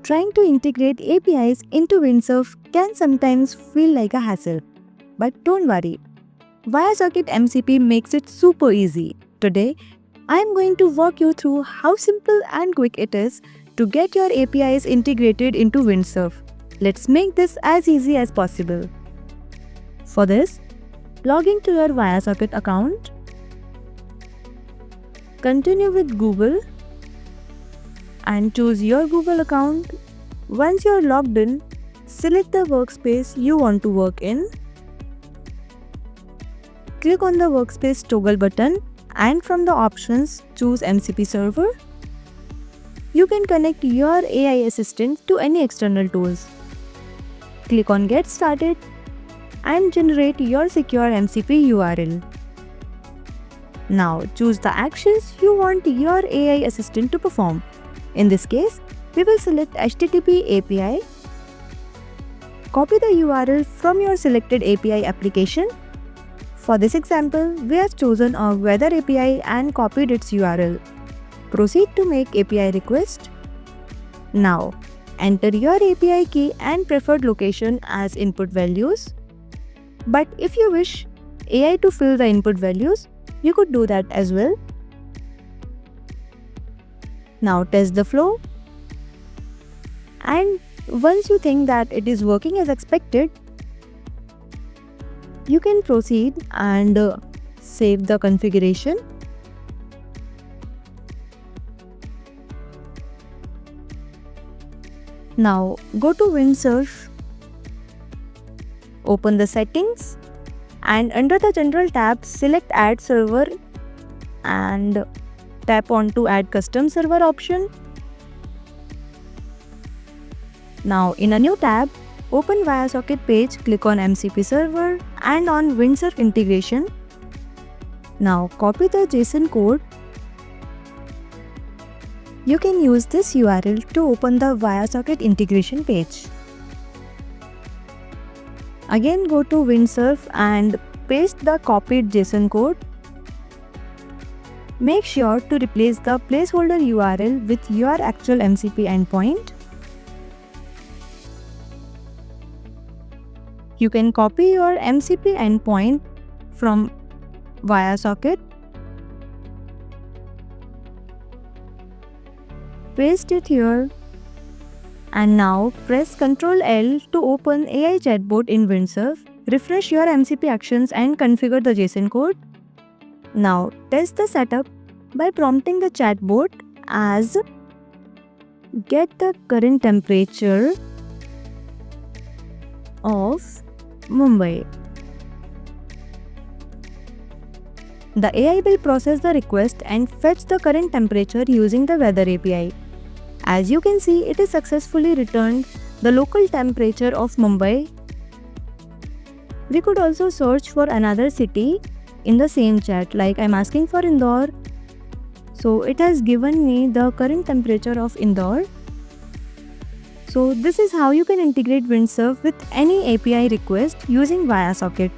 Trying to integrate APIs into Windsurf can sometimes feel like a hassle. But don't worry, WireSocket MCP makes it super easy. Today, I am going to walk you through how simple and quick it is to get your APIs integrated into Windsurf. Let's make this as easy as possible. For this, log into your WireSocket account. Continue with Google and choose your Google account. Once you're logged in, select the workspace you want to work in. Click on the workspace toggle button and from the options choose MCP server. You can connect your AI assistant to any external tools. Click on Get Started and generate your secure MCP URL. Now choose the actions you want your AI assistant to perform. In this case, we will select HTTP API. Copy the URL from your selected API application. For this example, we have chosen a weather API and copied its URL. Proceed to make API request. Now, enter your API key and preferred location as input values. But if you wish AI to fill the input values, you could do that as well. Now test the flow. And once you think that it is working as expected, you can proceed and save the configuration. Now go to Windsurf, open the settings and under the General tab select Add Server and tap on to Add Custom Server option. Now in a new tab, open WireSocket page, click on MCP server and on Windsurf integration. Now copy the JSON code. You can use this URL to open the WireSocket integration page. Again go to Windsurf and paste the copied JSON code. Make sure to replace the placeholder URL with your actual MCP endpoint. You can copy your MCP endpoint from WireSocket, paste it here, and now press Ctrl L to open AI chatbot in Windsurf. Refresh your MCP actions and configure the JSON code. Now test the setup by prompting the chatbot as get the current temperature of Mumbai. The AI will process the request and fetch the current temperature using the weather API. As you can see, it is successfully returned the local temperature of Mumbai. We could also search for another city in the same chat, like I'm asking for Indore. So it has given me the current temperature of Indore. So this is how you can integrate Windsurf with any API request using WireSocket.